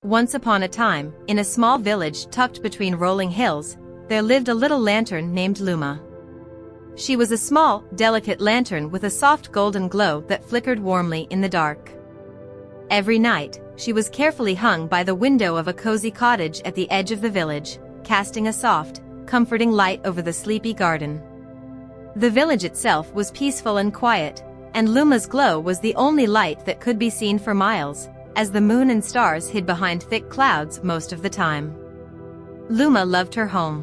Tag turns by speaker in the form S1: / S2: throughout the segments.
S1: Once upon a time, in a small village tucked between rolling hills, there lived a little lantern named Luma. She was a small, delicate lantern with a soft golden glow that flickered warmly in the dark. Every night, she was carefully hung by the window of a cozy cottage at the edge of the village, casting a soft, comforting light over the sleepy garden. The village itself was peaceful and quiet, and Luma's glow was the only light that could be seen for miles, as the moon and stars hid behind thick clouds most of the time. Luma loved her home.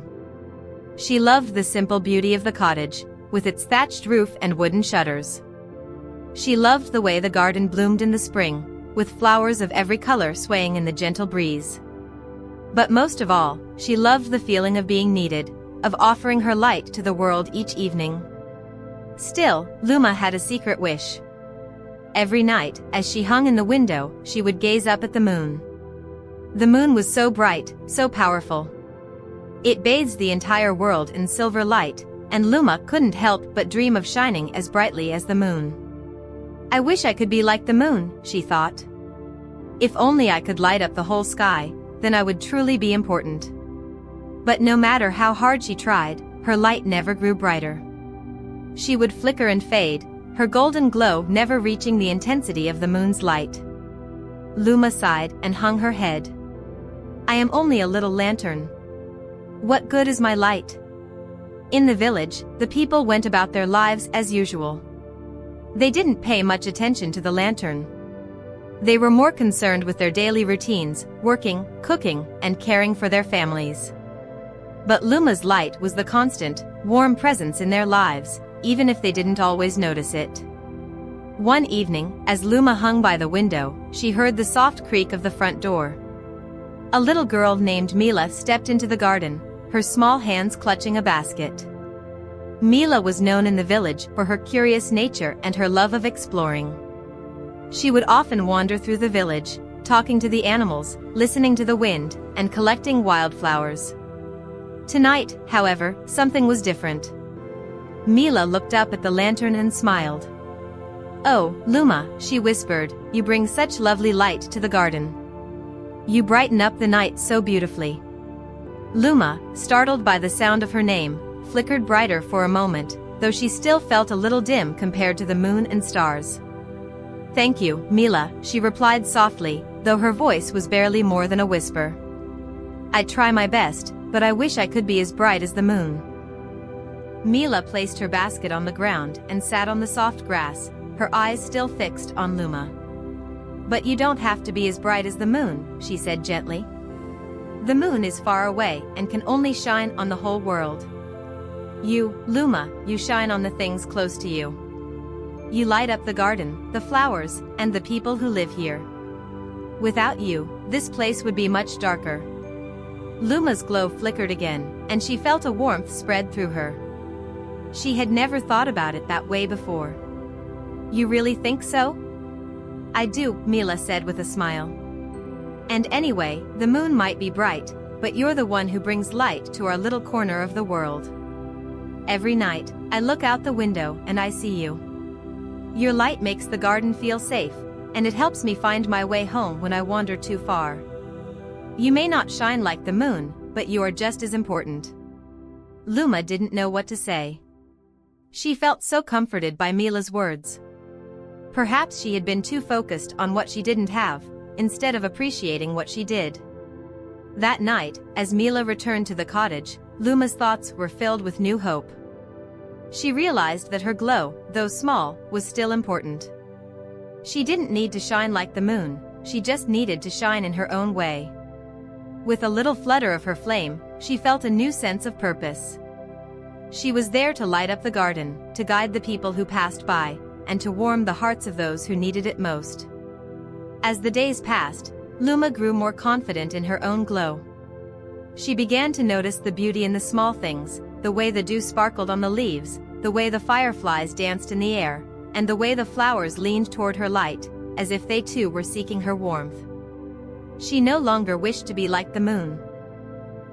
S1: She loved the simple beauty of the cottage, with its thatched roof and wooden shutters. She loved the way the garden bloomed in the spring, with flowers of every color swaying in the gentle breeze. But most of all, she loved the feeling of being needed, of offering her light to the world each evening. Still, Luma had a secret wish. Every night, as she hung in the window, she would gaze up at the moon. The moon was so bright, so powerful. It bathed the entire world in silver light, and Luma couldn't help but dream of shining as brightly as the moon. "I wish I could be like the moon," she thought. "If only I could light up the whole sky, then I would truly be important." But no matter how hard she tried, her light never grew brighter. She would flicker and fade, her golden glow never reaching the intensity of the moon's light. Luma sighed and hung her head. "I am only a little lantern. What good is my light?" In the village, the people went about their lives as usual. They didn't pay much attention to the lantern. They were more concerned with their daily routines, working, cooking, and caring for their families. But Luma's light was the constant, warm presence in their lives, even if they didn't always notice it. One evening, as Luma hung by the window, she heard the soft creak of the front door. A little girl named Mila stepped into the garden, her small hands clutching a basket. Mila was known in the village for her curious nature and her love of exploring. She would often wander through the village, talking to the animals, listening to the wind, and collecting wildflowers. Tonight, however, something was different. Mila looked up at the lantern and smiled. "Oh, Luma," she whispered, "you bring such lovely light to the garden. You brighten up the night so beautifully." Luma, startled by the sound of her name, flickered brighter for a moment, though she still felt a little dim compared to the moon and stars. "Thank you, Mila," she replied softly, though her voice was barely more than a whisper. "I try my best, but I wish I could be as bright as the moon." Mila placed her basket on the ground and sat on the soft grass, her eyes still fixed on Luma. "But you don't have to be as bright as the moon," she said gently. "The moon is far away and can only shine on the whole world. You, Luma, you shine on the things close to you. You light up the garden, the flowers, and the people who live here. Without you, this place would be much darker." Luma's glow flickered again, and she felt a warmth spread through her. She had never thought about it that way before. "You really think so?" "I do," Mila said with a smile. "And anyway, the moon might be bright, but you're the one who brings light to our little corner of the world. Every night, I look out the window and I see you. Your light makes the garden feel safe, and it helps me find my way home when I wander too far. You may not shine like the moon, but you are just as important." Luma didn't know what to say. She felt so comforted by Mila's words. Perhaps she had been too focused on what she didn't have, instead of appreciating what she did. That night, as Mila returned to the cottage, Luma's thoughts were filled with new hope. She realized that her glow, though small, was still important. She didn't need to shine like the moon, she just needed to shine in her own way. With a little flutter of her flame, she felt a new sense of purpose. She was there to light up the garden, to guide the people who passed by, and to warm the hearts of those who needed it most. As the days passed, Luma grew more confident in her own glow. She began to notice the beauty in the small things, the way the dew sparkled on the leaves, the way the fireflies danced in the air, and the way the flowers leaned toward her light, as if they too were seeking her warmth. She no longer wished to be like the moon.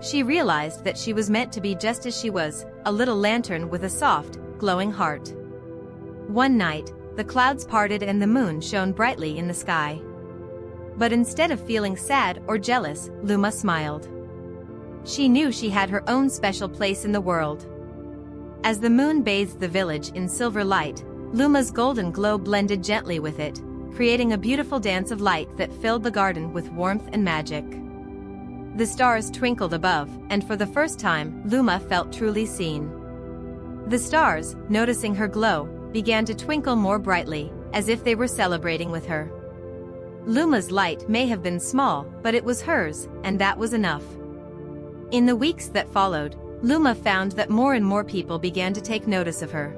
S1: She realized that she was meant to be just as she was, a little lantern with a soft, glowing heart. One night, the clouds parted and the moon shone brightly in the sky. But instead of feeling sad or jealous, Luma smiled. She knew she had her own special place in the world. As the moon bathed the village in silver light, Luma's golden glow blended gently with it, creating a beautiful dance of light that filled the garden with warmth and magic. The stars twinkled above, and for the first time, Luma felt truly seen. The stars, noticing her glow, began to twinkle more brightly, as if they were celebrating with her. Luma's light may have been small, but it was hers, and that was enough. In the weeks that followed, Luma found that more and more people began to take notice of her.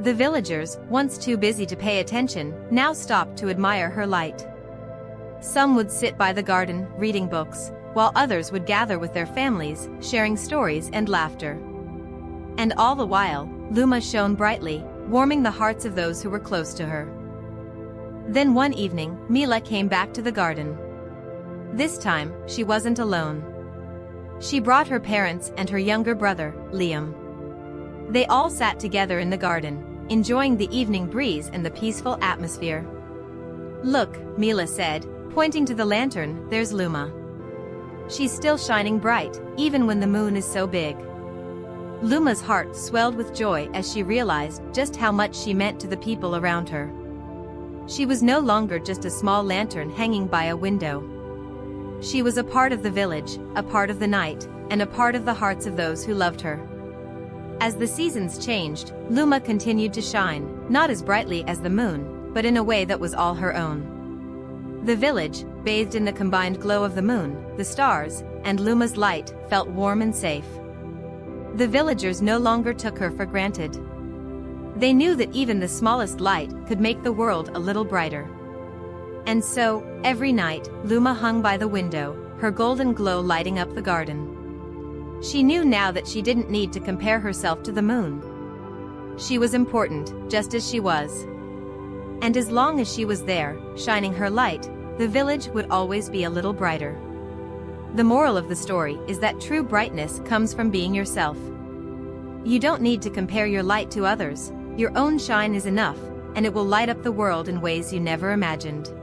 S1: The villagers, once too busy to pay attention, now stopped to admire her light. Some would sit by the garden, reading books, while others would gather with their families, sharing stories and laughter. And all the while, Luma shone brightly, warming the hearts of those who were close to her. Then one evening, Mila came back to the garden. This time, she wasn't alone. She brought her parents and her younger brother, Liam. They all sat together in the garden, enjoying the evening breeze and the peaceful atmosphere. "Look," Mila said, pointing to the lantern, "there's Luma. She's still shining bright, even when the moon is so big." Luma's heart swelled with joy as she realized just how much she meant to the people around her. She was no longer just a small lantern hanging by a window. She was a part of the village, a part of the night, and a part of the hearts of those who loved her. As the seasons changed, Luma continued to shine, not as brightly as the moon, but in a way that was all her own. The village, bathed in the combined glow of the moon, the stars, and Luma's light, felt warm and safe. The villagers no longer took her for granted. They knew that even the smallest light could make the world a little brighter. And so, every night, Luma hung by the window, her golden glow lighting up the garden. She knew now that she didn't need to compare herself to the moon. She was important, just as she was. And as long as she was there, shining her light, the village would always be a little brighter. The moral of the story is that true brightness comes from being yourself. You don't need to compare your light to others. Your own shine is enough, and it will light up the world in ways you never imagined.